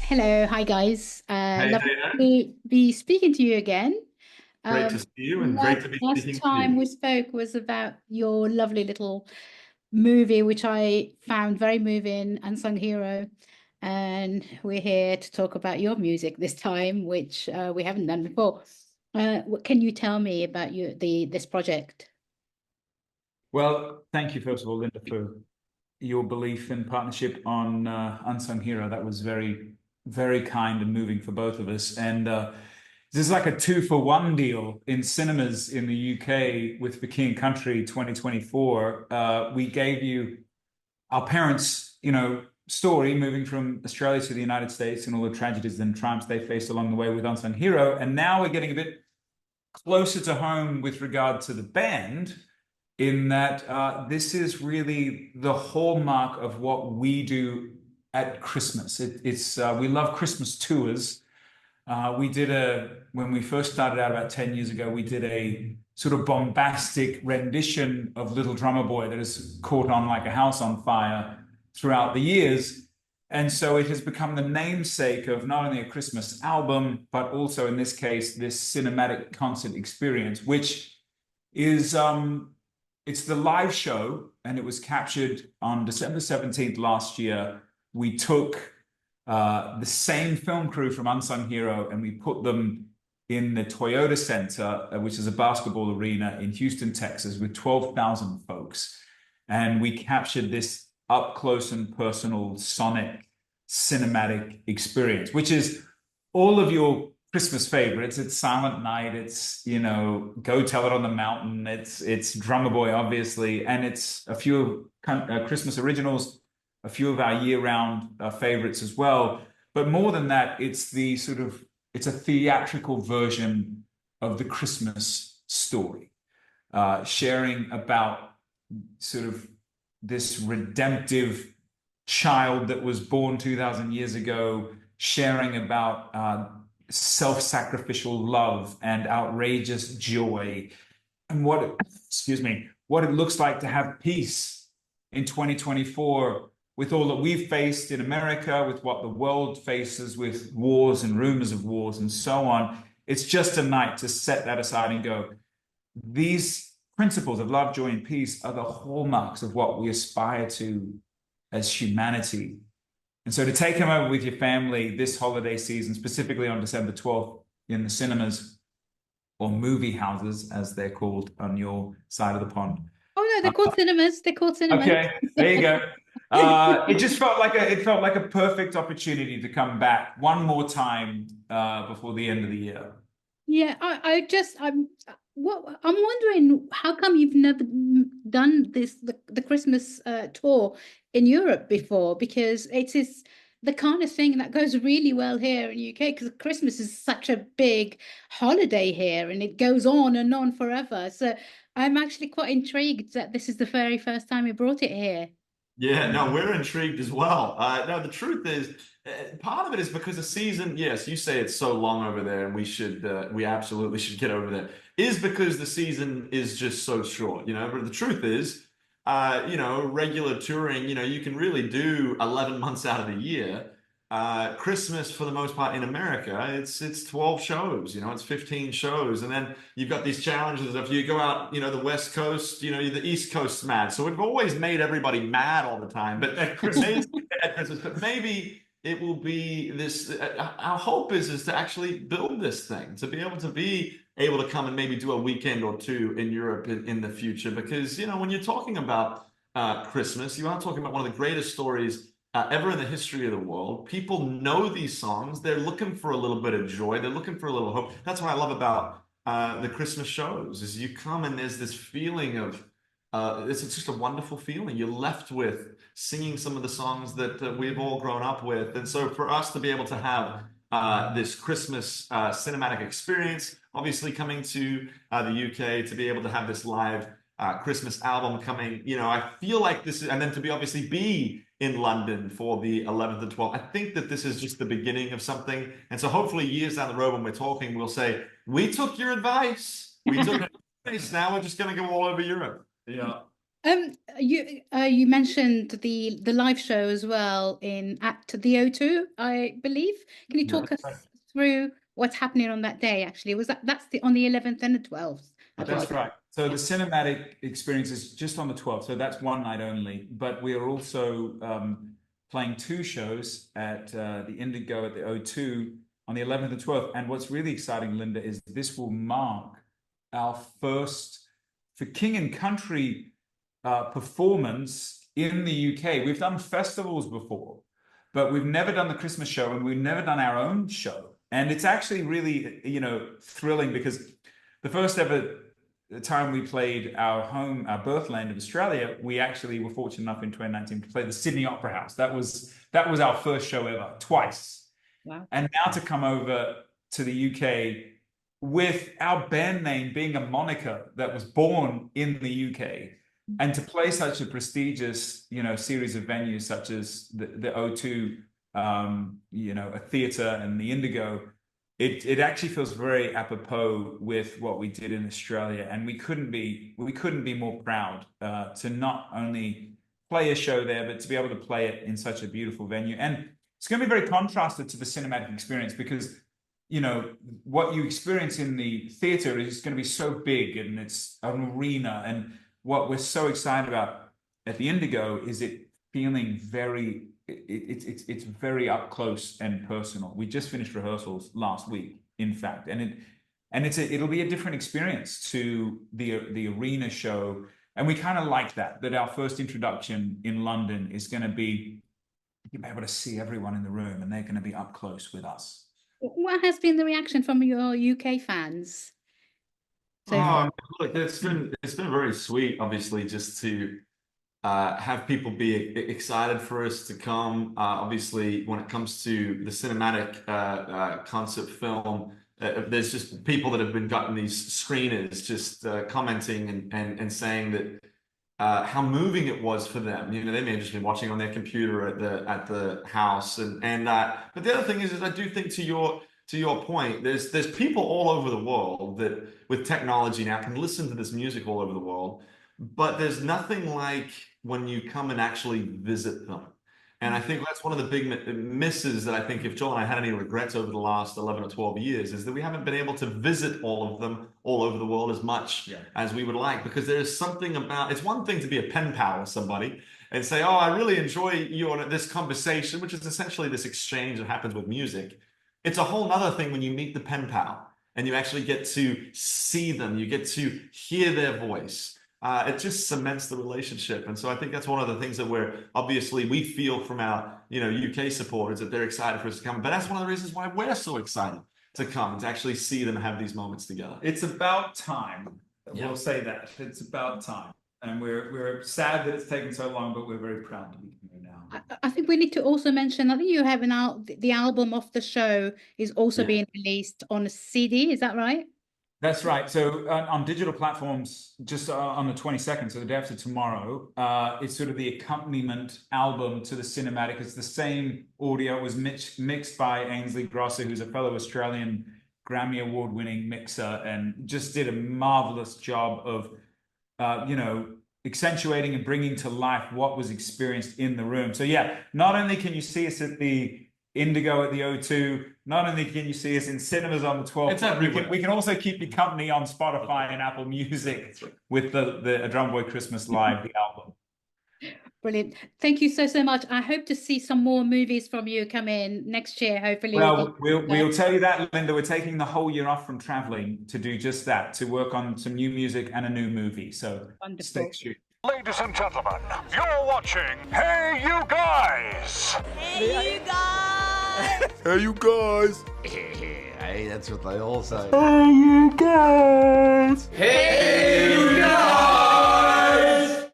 Hello, hi guys. Hey, Lovely hey, to be speaking to you again. great to see you and great Last to be last speaking to time you. we spoke was about your lovely little movie, which I found very moving, Unsung Hero. And we're here to talk about your music this time, which we haven't done before. What can you tell me about this project? Well, thank you, first of all, Linda, for your belief and partnership on Unsung Hero. That was very, very kind and moving for both of us. And this is like a two-for-one deal in cinemas in the UK with The King Country 2024. We gave you our parents, story moving from Australia to the United States and all the tragedies and triumphs they faced along the way with Unsung Hero. And now we're getting a bit closer to home with regard to the band, in that this is really the hallmark of what we do at Christmas. It's we love Christmas tours. When we first started out about 10 years ago, we did a sort of bombastic rendition of Little Drummer Boy that has caught on like a house on fire throughout the years. And so it has become the namesake of not only a Christmas album, but also in this case, this cinematic concert experience, which is it's the live show, and it was captured on December 17th last year. We took the same film crew from Unsung Hero and we put them in the Toyota Center, which is a basketball arena in Houston, Texas, with 12,000 folks. And we captured this up close and personal sonic cinematic experience, which is all of your Christmas favorites. It's Silent Night. It's, Go Tell It on the Mountain. It's Drummer Boy, obviously, and it's a few Christmas originals, a few of our year-round favorites as well. But more than that, it's a theatrical version of the Christmas story, sharing about sort of this redemptive child that was born 2,000 years ago, sharing about self-sacrificial love and outrageous joy, and what it looks like to have peace in 2024 with all that we've faced in America, with what the world faces with wars and rumors of wars and so on. It's just a night to set that aside and go, these principles of love, joy, and peace are the hallmarks of what we aspire to as humanity. And so to take them over with your family this holiday season, specifically on December 12th in the cinemas or movie houses, as they're called on your side of the pond. Oh no, they're Uh, called cinemas. They're called cinemas. okay, there you go. It felt like a perfect opportunity to come back one more time before the end of the year. Yeah, I'm wondering how come you've never done the Christmas tour in Europe before, because it is the kind of thing that goes really well here in UK, because Christmas is such a big holiday here and it goes on and on forever. So I'm actually quite intrigued that this is the very first time you brought it here. Yeah, no, we're intrigued as well. No, the truth is, part of it is because the season, yes, you say it's so long over there, and we absolutely should get over there, is because the season is just so short, But the truth is, regular touring, you can really do 11 months out of the year. Christmas, for the most part in America, it's 12 shows, it's 15 shows, and then you've got these challenges. If you go out, the West Coast, the East Coast's mad, so we've always made everybody mad all the time. But At maybe, Christmas. at Christmas, but maybe it will be this. Our hope is to actually build this thing, to be able to come and maybe do a weekend or two in Europe in the future, because when you're talking about Christmas, you are talking about one of the greatest stories ever in the history of the world. People know these songs. They're looking for a little bit of joy. They're looking for a little hope. That's what I love about the Christmas shows. Is you come and there's this feeling of it's just a wonderful feeling. You're left with singing some of the songs that we've all grown up with. And so for us to be able to have this Christmas cinematic experience, obviously coming to the UK, to be able to have this live Christmas album coming, I feel like this is, and then to be obviously be in London for the 11th and 12th. I think that this is just the beginning of something. And so hopefully years down the road when we're talking, we'll say, we took your advice. We took your advice. Now we're just going to go all over Europe. Yeah. You mentioned the live show as well at the O2, I believe. Can you Yeah, talk us that's right. through what's happening on that day? Actually, that's on the 11th and the 12th, I That's believe. right. So Yeah. the cinematic experience is just on the 12th. So that's one night only. But we are also playing two shows at the Indigo at the O2 on the 11th and 12th. And what's really exciting, Linda, is this will mark our first for King and Country performance in the UK. We've done festivals before, but we've never done the Christmas show, and we've never done our own show. And it's actually really, thrilling, because the first ever time we played our birthland of Australia, we actually were fortunate enough in 2019 to play the Sydney Opera House. That was our first show ever, twice. Wow. And now to come over to the UK with our band name being a moniker that was born in the UK, and to play such a prestigious, series of venues such as the O2, a theatre, and the Indigo, it actually feels very apropos with what we did in Australia, and we couldn't be more proud to not only play a show there, but to be able to play it in such a beautiful venue. And it's going to be very contrasted to the cinematic experience, because what you experience in the theater is going to be so big, and it's an arena. And what we're so excited about at the Indigo is it feeling it's very up close and personal. We just finished rehearsals last week, in fact, and it'll be a different experience to the arena show. And we kind of like that our first introduction in London is going to be, you'll be able to see everyone in the room, and they're going to be up close with us. What has been the reaction from your UK fans so far? Look, it's been very sweet, obviously, just to have people be excited for us to come. Obviously, when it comes to the cinematic concept film, there's just people that have gotten these screeners just commenting and saying that how moving it was for them. They may have just been watching on their computer at the house, but the other thing is I do think to your point, there's people all over the world that with technology now can listen to this music all over the world, but there's nothing like when you come and actually visit them. And I think that's one of the big misses that I think, if Joel and I had any regrets over the last 11 or 12 years, is that we haven't been able to visit all of them all over the world as much as we would like, because there is something about, it's one thing to be a pen pal with somebody and say, oh, I really enjoy this conversation, which is essentially this exchange that happens with music. It's a whole nother thing when you meet the pen pal and you actually get to see them, you get to hear their voice. It just cements the relationship. And so I think that's one of the things that we feel from our UK supporters, that they're excited for us to come. But that's one of the reasons why we're so excited to come and to actually see them have these moments together. It's about time. We'll say that. It's about time. And we're sad that it's taken so long, but we're very proud to be here now. I think we need to also mention, I think you have the album of the show is also being released on a CD. Is that right? That's right. So on digital platforms, just on the 22nd, so the day after tomorrow, it's sort of the accompaniment album to the cinematic. It's the same audio. It was mixed by Ainsley Grosser, who's a fellow Australian Grammy Award-winning mixer, and just did a marvelous job of, accentuating and bringing to life what was experienced in the room. So not only can you see us at the Indigo at the O2, not only can you see us in cinemas on the 12th, we can also keep you company on Spotify and Apple Music with the A Drum Boy Christmas Live, the album. Brilliant. Thank you so much. I hope to see some more movies from you come in next year, hopefully. Well, we'll tell you that, Linda. We're taking the whole year off from traveling to do just that, to work on some new music and a new movie. So stay tuned. Ladies and gentlemen, you're watching Hey You Guys! Hey, you guys! Hey you guys! Hey, that's what they all say. Hey you guys! Hey!